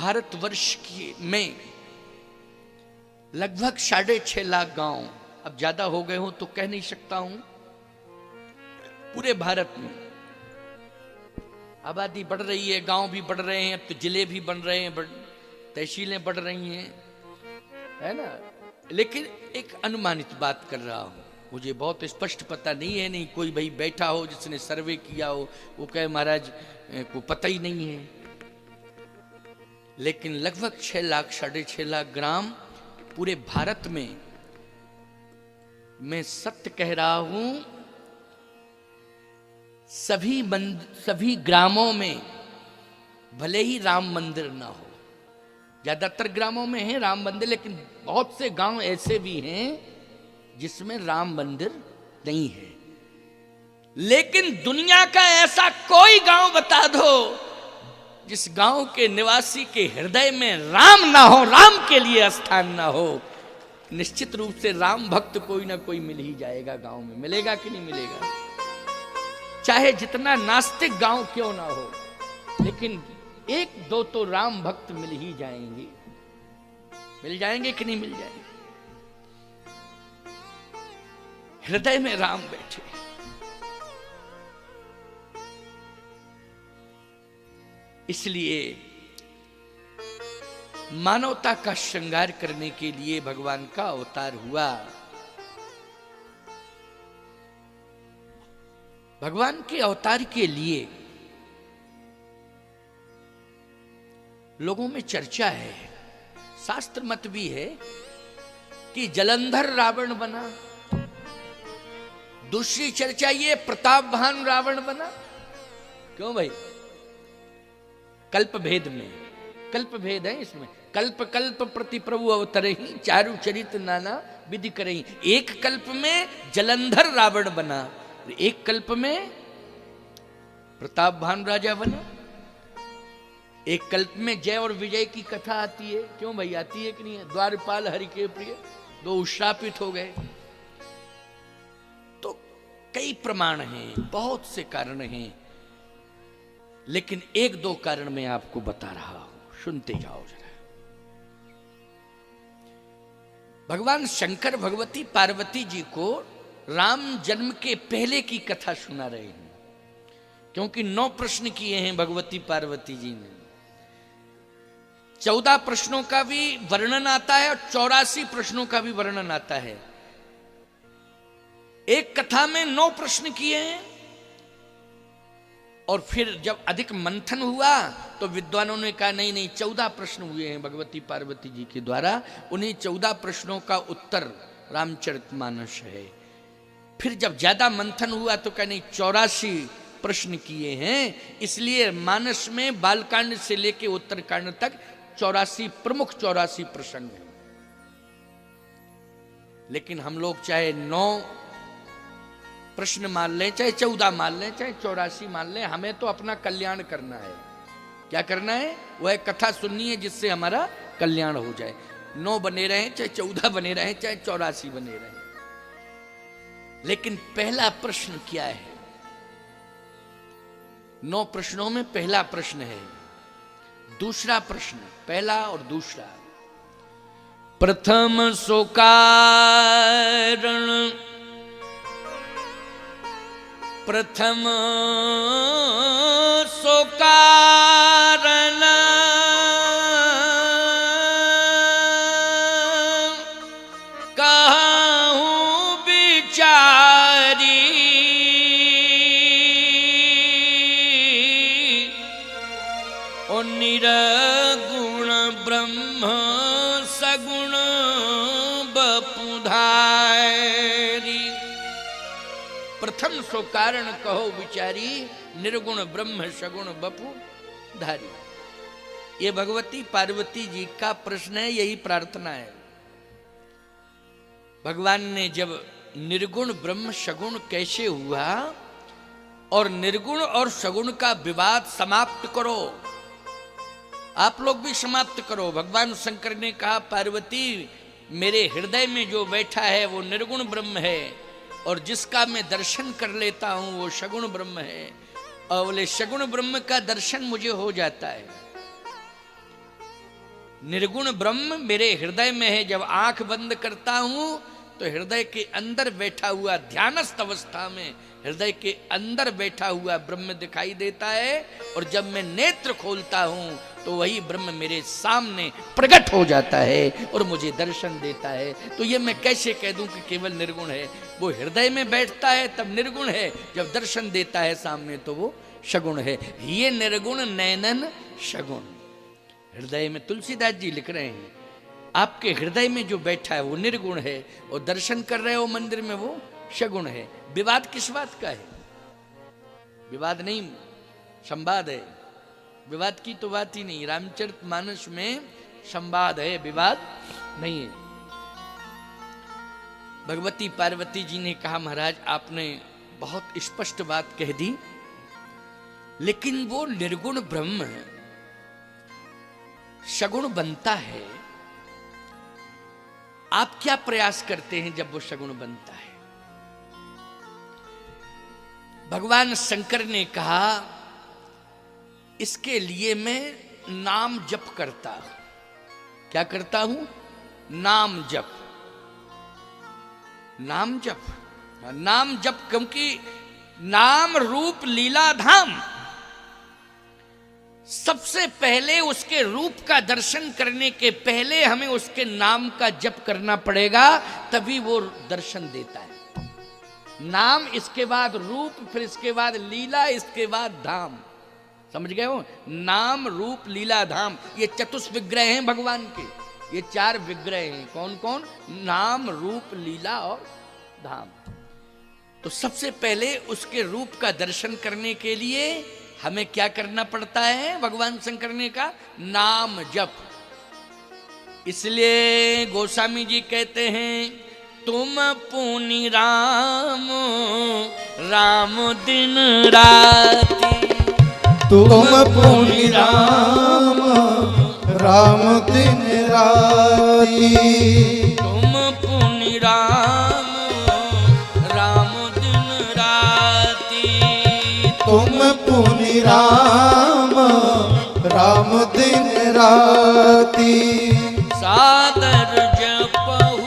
भारतवर्ष में लगभग 6.5 लाख गांव, अब ज्यादा हो गए हो तो कह नहीं सकता हूं, पूरे भारत में आबादी बढ़ रही है, गांव भी बढ़ रहे हैं, अब तो जिले भी बन रहे हैं, तहसीलें बढ़ रही हैं, है ना। लेकिन एक अनुमानित बात कर रहा हूं, मुझे बहुत स्पष्ट पता नहीं है, नहीं कोई भाई बैठा हो जिसने सर्वे किया हो वो कहे महाराज को पता ही नहीं है। लेकिन लगभग 6 लाख 6.5 लाख ग्राम पूरे भारत में, मैं सत्य कह रहा हूं, सभी ग्रामों में भले ही राम मंदिर ना हो, ज्यादातर ग्रामों में है राम मंदिर, लेकिन बहुत से गांव ऐसे भी हैं जिसमें राम मंदिर नहीं है। लेकिन दुनिया का ऐसा कोई गांव बता दो जिस गांव के निवासी के हृदय में राम ना हो, राम के लिए स्थान ना हो। निश्चित रूप से राम भक्त कोई ना कोई मिल ही जाएगा गांव में। मिलेगा कि नहीं मिलेगा? चाहे जितना नास्तिक गांव क्यों ना हो, लेकिन एक दो तो राम भक्त मिल ही जाएंगे। मिल जाएंगे कि नहीं मिल जाएंगे? हृदय में राम बैठे। इसलिए मानवता का श्रृंगार करने के लिए भगवान का अवतार हुआ। भगवान के अवतार के लिए लोगों में चर्चा है, शास्त्र मत भी है कि जलंधर रावण बना। दूसरी चर्चा ये प्रतापवान रावण बना। क्यों भाई? कल्प भेद में, कल्प भेद है इसमें। कल्प कल्प प्रति प्रभु अवतरहि, चारु चरित नाना विधि करहि। एक कल्प में जलंधर रावण बना, एक कल्प में प्रतापवान राजा बना। एक कल्प में जय और विजय की कथा आती है। क्यों भाई? आती है कि नहीं है? द्वारपाल हरि के प्रिय, दो श्रापित हो गए। तो कई प्रमाण हैं, बहुत से कारण हैं, लेकिन एक दो कारण मैं आपको बता रहा हूं, सुनते जाओ जरा। भगवान शंकर भगवती पार्वती जी को राम जन्म के पहले की कथा सुना रहे हैं, क्योंकि 9 प्रश्न किए हैं भगवती पार्वती जी ने। 14 प्रश्नों का भी वर्णन आता है और 84 प्रश्नों का भी वर्णन आता है। एक कथा में 9 प्रश्न किए हैं, और फिर जब अधिक मंथन हुआ तो विद्वानों ने कहा नहीं नहीं 14 प्रश्न हुए हैं भगवती पार्वती जी के द्वारा, उन्हीं 14 प्रश्नों का उत्तर रामचरितमानस है। फिर जब ज्यादा मंथन हुआ तो कहा नहीं 84 प्रश्न किए हैं, इसलिए मानस में बालकांड से लेके उत्तरकांड तक 84 प्रमुख 84 प्रसंग हैं। लेकिन हम लोग चाहे 9 प्रश्न मान लें, चाहे 14 मान लें, चाहे 84 मान लें, हमें तो अपना कल्याण करना है। क्या करना है? वह कथा सुननी है जिससे हमारा कल्याण हो जाए। 9 बने रहे, चाहे 14 बने रहे, चाहे 84 बने रहे। लेकिन पहला प्रश्न क्या है? 9 प्रश्नों में पहला प्रश्न है, दूसरा प्रश्न, पहला और दूसरा। प्रथम सो कारण, प्रथम सो कारण, कहूं विचारी, ओ निरगुण ब्रह्म सगुण बपुधारी। प्रथम सो कारण कहो विचारी, निर्गुण ब्रह्म सगुण बपु धारी। ये भगवती पार्वती जी का प्रश्न है, यही प्रार्थना है। भगवान ने जब निर्गुण ब्रह्म सगुण कैसे हुआ और निर्गुण और सगुण का विवाद समाप्त करो, आप लोग भी समाप्त करो। भगवान शंकर ने कहा पार्वती मेरे हृदय में जो बैठा है वो निर्गुण ब्रह्म है, और जिसका मैं दर्शन कर लेता हूं वो सगुण ब्रह्म है। और बोले सगुण ब्रह्म का दर्शन मुझे हो जाता है निर्गुण ब्रह्म मेरे हृदय में है। जब आंख बंद करता हूं तो हृदय के अंदर बैठा हुआ, ध्यानस्थ अवस्था में हृदय के अंदर बैठा हुआ ब्रह्म दिखाई देता है, और जब मैं नेत्र खोलता हूं तो वही ब्रह्म मेरे सामने प्रकट हो जाता है और मुझे दर्शन देता है। तो ये मैं कैसे कह दूं कि केवल निर्गुण है? वो हृदय में बैठता है तब निर्गुण है, जब दर्शन देता है सामने तो वो सगुण है। ये निर्गुण नैनन सगुण। हृदय में तुलसीदास जी लिख रहे हैं, आपके हृदय में जो बैठा है वो निर्गुण है, और दर्शन कर रहे हो मंदिर में वो सगुण है। विवाद किस बात का है? विवाद नहीं, संवाद है। विवाद की तो बात ही नहीं। रामचरितमानस में संवाद है, विवाद नहीं है। भगवती पार्वती जी ने कहा, महाराज आपने बहुत स्पष्ट बात कह दी, लेकिन वो निर्गुण ब्रह्म सगुण बनता है, आप क्या प्रयास करते हैं जब वो सगुण बनता है? भगवान शंकर ने कहा, इसके लिए मैं नाम जप करता हूं। क्या करता हूं? नाम जप। नाम जप, नाम जप, क्योंकि नाम रूप लीला धाम, सबसे पहले उसके रूप का दर्शन करने के पहले हमें उसके नाम का जप करना पड़ेगा, तभी वो दर्शन देता है। नाम, इसके बाद रूप, फिर इसके बाद लीला, इसके बाद धाम। समझ गए हो? नाम रूप लीला धाम, ये चतुष विग्रह हैं भगवान के। ये 4 विग्रह हैं। कौन कौन? नाम रूप लीला और धाम। तो सबसे पहले उसके रूप का दर्शन करने के लिए हमें क्या करना पड़ता है? भगवान शंकर ने कहा नाम जप। इसलिए गोस्वामी जी कहते हैं, तुम पुनि राम राम दिन राति। तुम पुनि राम राम दिन राति। तुम पुनि राम राम दिन राति। तुम पुनि राम राम दिन राति। सादर जपहु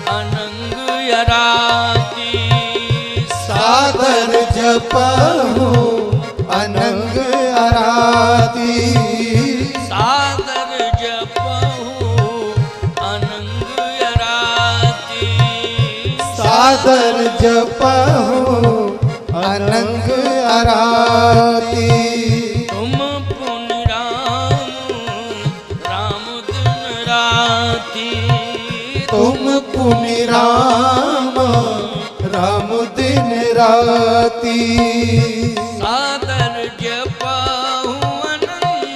अनंग यराति। सादर जपहु अनंग अराति। सादर जपहु अनंग यराति। सादर जपहु अनंग अराति। तुम पुनि राम राम दिन राति। तुम पुनि राम राम दिन राति। सादर जपहु अनंग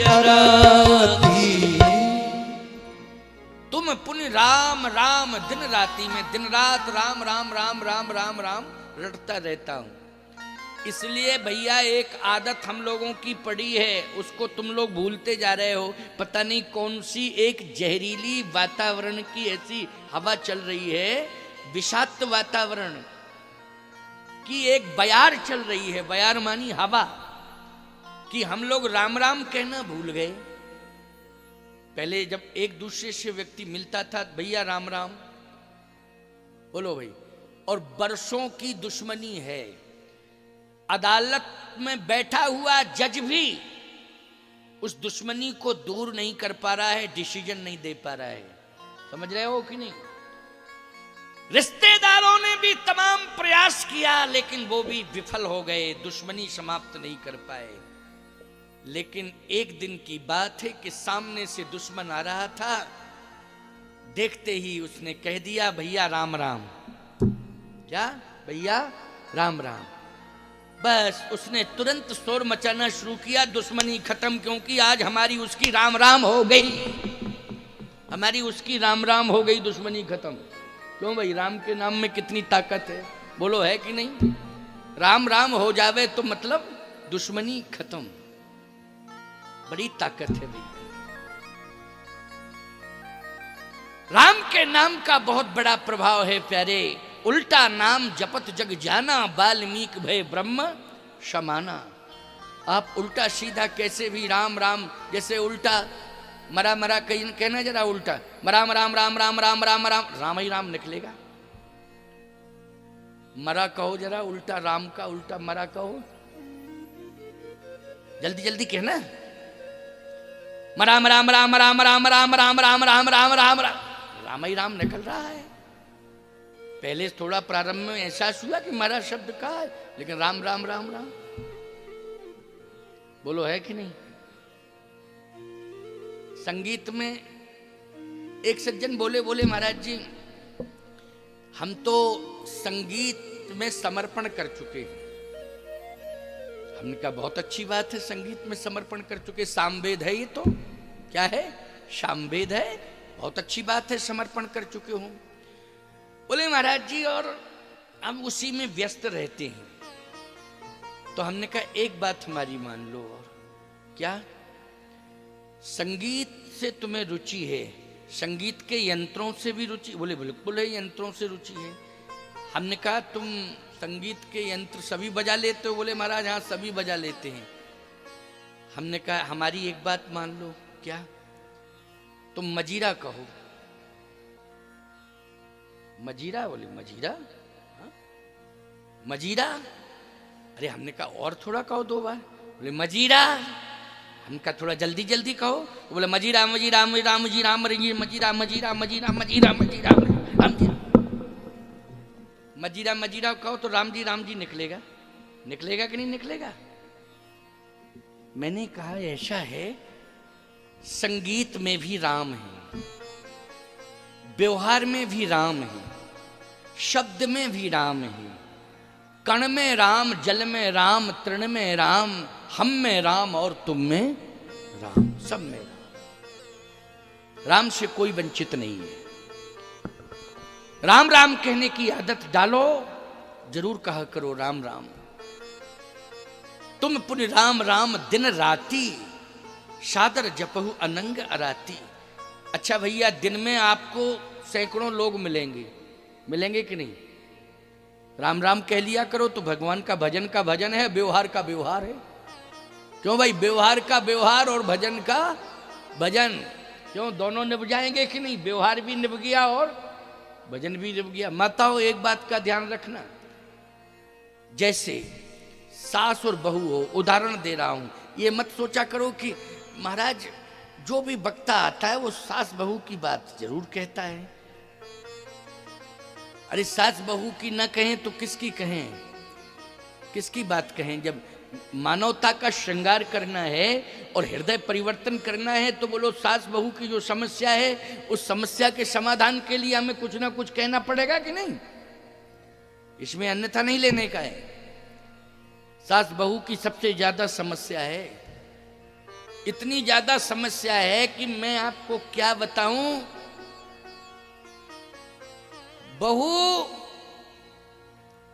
अराति। तुम पुनि राम राम दिन राति में दिन रात राम राम राम राम राम राम रटता रहता हूं। इसलिए भैया एक आदत हम लोगों की पड़ी है, उसको तुम लोग भूलते जा रहे हो। पता नहीं कौन सी एक जहरीली वातावरण की ऐसी हवा चल रही है, विषाक्त वातावरण की एक बयार चल रही है। बयार मानी हवा, कि हम लोग राम राम कहना भूल गए। पहले जब एक दूसरे से व्यक्ति मिलता था, भैया राम राम बोलो भाई। और बरसों की दुश्मनी है। अदालत में बैठा हुआ जज भी उस दुश्मनी को दूर नहीं कर पा रहा है, डिसीजन नहीं दे पा रहा है। समझ रहे हो कि नहीं? रिश्तेदारों ने भी तमाम प्रयास किया, लेकिन वो भी विफल हो गए, दुश्मनी समाप्त नहीं कर पाए। लेकिन एक दिन की बात है कि सामने से दुश्मन आ रहा था, देखते ही उसने कह दिया, भैया राम राम। क्या? भैया राम राम। बस उसने तुरंत शोर मचाना शुरू किया, दुश्मनी खत्म, क्योंकि आज हमारी उसकी राम राम हो गई। हमारी उसकी राम राम हो गई, दुश्मनी खत्म। क्यों भाई? राम के नाम में कितनी ताकत है, बोलो, है कि नहीं? राम राम हो जावे तो मतलब दुश्मनी खत्म। बड़ी ताकत है भाई। राम के नाम का बहुत बड़ा प्रभाव है प्यारे। उल्टा नाम जपत जग जाना, वाल्मीकि भय ब्रह्म समाना। आप उल्टा सीधा कैसे भी राम राम, जैसे उल्टा मरा मरा कहीं कहना जरा उल्टा, राम राम राम राम राम राम राम, राम ही राम निकलेगा। मरा कहो जरा उल्टा, राम का उल्टा मरा कहो, जल्दी जल्दी कहना। राम राम राम राम राम राम राम राम राम राम राम राम ही राम निकल रहा है। पहले थोड़ा प्रारंभ में एहसास हुआ कि मरा शब्द का है, लेकिन राम राम राम राम बोलो, है कि नहीं? संगीत में एक सज्जन बोले, बोले महाराज जी हम तो संगीत में समर्पण कर चुके हैं। हमने कहा बहुत अच्छी बात है, संगीत में समर्पण कर चुके। सामवेद है ये तो, क्या है? सामवेद है, बहुत अच्छी बात है, समर्पण कर चुके हूं। बोले महाराज जी और हम उसी में व्यस्त रहते हैं। तो हमने कहा एक बात हमारी मान लो। और क्या? संगीत से तुम्हें रुचि है, संगीत के यंत्रों से भी रुचि? बोले बिल्कुल है, यंत्रों से रुचि है। हमने कहा तुम संगीत के यंत्र सभी बजा लेते हो? बोले महाराज हाँ सभी बजा लेते हैं। हमने कहा हमारी एक बात मान लो। क्या? तुम मजीरा कहो। मजीरा? बोले मजीरा? हाँ? मजीरा? अरे हमने कहा और थोड़ा कहो 2 बार। बोले मजीरा। हमने कहा थोड़ा जल्दी जल्दी कहो। बोले मजीरा मजीरा मजीरा मजीरा मजीरा मजीरा मजीरा मजीरा मजीरा मजीरा मजीरा कहो तो राम जी निकलेगा। निकलेगा कि नहीं निकलेगा? मैंने कहा ऐसा है, संगीत में भी राम है, व्यवहार में भी राम है, शब्द में भी राम है, कण में राम, जल में राम, तृण में राम, हम में राम और तुम में राम, सब में राम। राम से कोई वंचित नहीं है। राम राम कहने की आदत डालो, जरूर कहा करो राम राम। तुम पुनि राम राम दिन राती, सादर जपहु अनंग अराती। अच्छा भैया, दिन में आपको सैकड़ों लोग मिलेंगे, मिलेंगे कि नहीं? राम राम कह लिया करो तो भगवान का भजन है, व्यवहार का व्यवहार है। क्यों भाई? व्यवहार का व्यवहार और भजन का भजन, क्यों दोनों निभ जाएंगे कि नहीं? व्यवहार भी निभ गया और भजन भी निभ गया। माताओं एक बात का ध्यान रखना, जैसे सास और बहू हो, उदाहरण दे रहा हूं, ये मत सोचा करो कि महाराज जो भी वक्ता आता है वो सास बहू की बात जरूर कहता है। अरे सास बहू की ना कहें तो किसकी कहें? किसकी बात कहें? जब मानवता का श्रृंगार करना है और हृदय परिवर्तन करना है तो बोलो सास बहू की जो समस्या है उस समस्या के समाधान के लिए हमें कुछ ना कुछ कहना पड़ेगा कि नहीं? इसमें अन्यथा नहीं लेने का है। सास बहू की सबसे ज्यादा समस्या है, इतनी ज्यादा समस्या है कि मैं आपको क्या बताऊं। बहू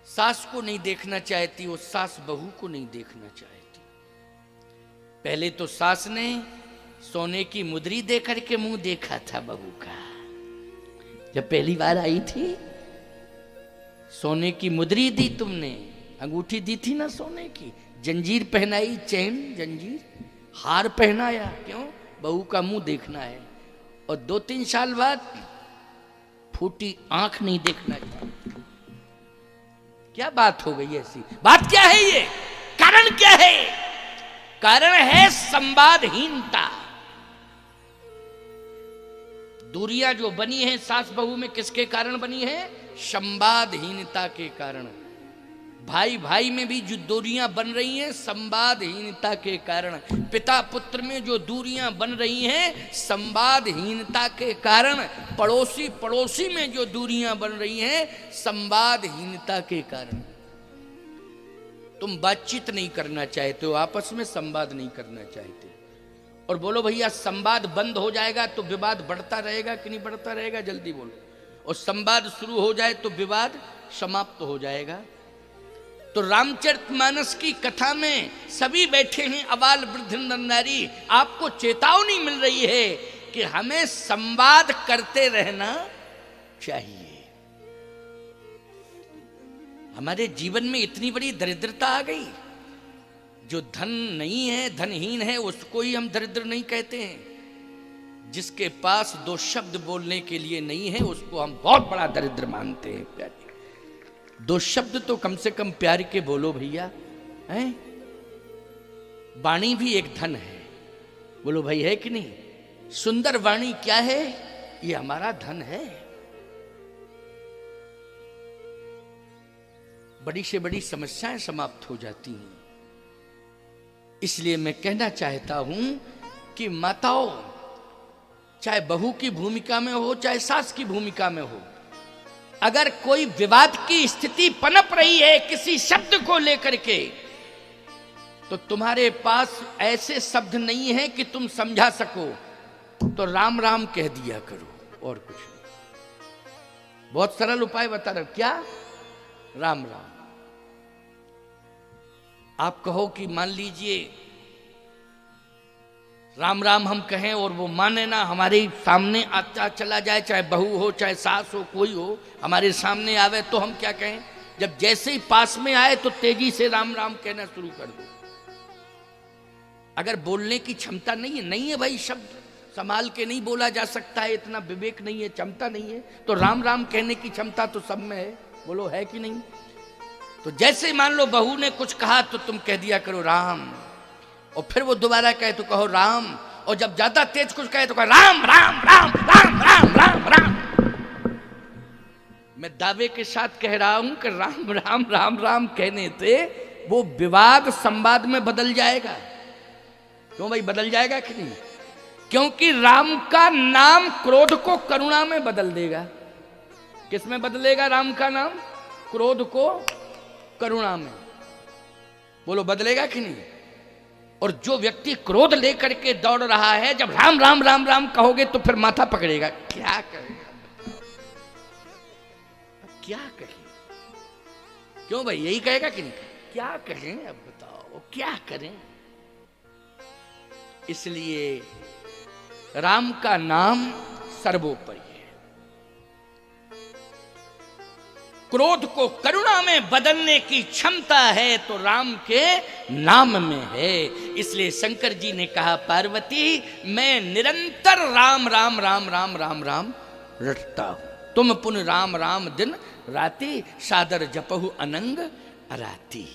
सास को नहीं देखना चाहती, वो सास बहू को नहीं देखना चाहती। पहले तो सास ने सोने की मुद्री दे करके मुंह देखा था बहू का, जब पहली बार आई थी। सोने की मुद्री दी तुमने, अंगूठी दी थी ना सोने की, जंजीर पहनाई, चैन जंजीर, हार पहनाया, क्यों? बहू का मुंह देखना है। और 2-3 साल बाद फूटी आंख नहीं देखना चाहिए। क्या बात हो गई ऐसी? बात क्या है ये? कारण क्या है? कारण है संवादहीनता। दूरियां जो बनी है सास बहू में किसके कारण बनी है? संवादहीनता के कारण। भाई भाई में भी जो दूरियां बन रही हैं संवादहीनता के कारण। पिता पुत्र में जो दूरियां बन रही हैं संवादहीनता के कारण। पड़ोसी पड़ोसी में जो दूरियां बन रही हैं संवादहीनता के कारण। तुम बातचीत नहीं करना चाहते हो, आपस में संवाद नहीं करना चाहते। और बोलो भैया संवाद बंद हो जाएगा तो विवाद बढ़ता रहेगा कि नहीं बढ़ता रहेगा? जल्दी बोलो। और संवाद शुरू हो जाए तो विवाद समाप्त हो जाएगा। तो रामचरितमानस की कथा में सभी बैठे हैं, अबाल वृद्ध नर नारी। आपको चेतावनी मिल रही है कि हमें संवाद करते रहना चाहिए। हमारे जीवन में इतनी बड़ी दरिद्रता आ गई, जो धन नहीं है, धनहीन है, उसको ही हम दरिद्र नहीं कहते हैं। जिसके पास दो शब्द बोलने के लिए नहीं है उसको हम बहुत बड़ा दरिद्र मानते हैं। प्यारे, दो शब्द तो कम से कम प्यार के बोलो भैया, हैं? वाणी भी एक धन है, बोलो भाई, है कि नहीं? सुंदर वाणी क्या है? ये हमारा धन है। बड़ी से बड़ी समस्याएं समाप्त हो जाती हैं। इसलिए मैं कहना चाहता हूं कि माताओं, चाहे बहू की भूमिका में हो चाहे सास की भूमिका में हो, अगर कोई विवाद की स्थिति पनप रही है किसी शब्द को लेकर के, तो तुम्हारे पास ऐसे शब्द नहीं है कि तुम समझा सको, तो राम राम कह दिया करो, और कुछ नहीं। बहुत सरल उपाय बता रहा हूं। क्या? राम राम। आप कहो कि मान लीजिए राम राम हम कहें और वो माने ना, हमारे सामने आता चला जाए, चाहे बहू हो चाहे सास हो, कोई हो हमारे सामने आवे, तो हम क्या कहें? जब जैसे ही पास में आए तो तेजी से राम राम कहना शुरू कर दो। अगर बोलने की क्षमता नहीं है भाई, शब्द संभाल के नहीं बोला जा सकता है, इतना विवेक नहीं है, क्षमता नहीं है, तो राम राम कहने की क्षमता तो सब में है, बोलो है कि नहीं? तो जैसे मान लो बहू ने कुछ कहा तो तुम कह दिया करो राम, और फिर वो दोबारा कहे तो कहो राम, और जब ज्यादा तेज कुछ कहे तो कहो राम राम राम राम राम राम राम। मैं दावे के साथ कह रहा हूं कि राम राम राम राम कहने से वो विवाद संवाद में बदल जाएगा। क्यों भाई, बदल जाएगा कि नहीं? क्योंकि राम का नाम क्रोध को करुणा में बदल देगा। किस में बदलेगा राम का नाम? क्रोध को करुणा में। बोलो बदलेगा कि नहीं? और जो व्यक्ति क्रोध लेकर के दौड़ रहा है, जब राम राम राम राम कहोगे तो फिर माथा पकड़ेगा, क्या करेगा, क्या कहें? क्यों भाई, यही कहेगा कि नहीं? क्या कहें, अब बताओ क्या करें? इसलिए राम का नाम सर्वोपरि है। क्रोध को करुणा में बदलने की क्षमता है तो राम के नाम में है। इसलिए शंकर जी ने कहा, पार्वती मैं निरंतर राम राम राम राम राम राम रटता हूं, तुम पुन राम राम दिन राति, सादर जपहु अनंग अराती।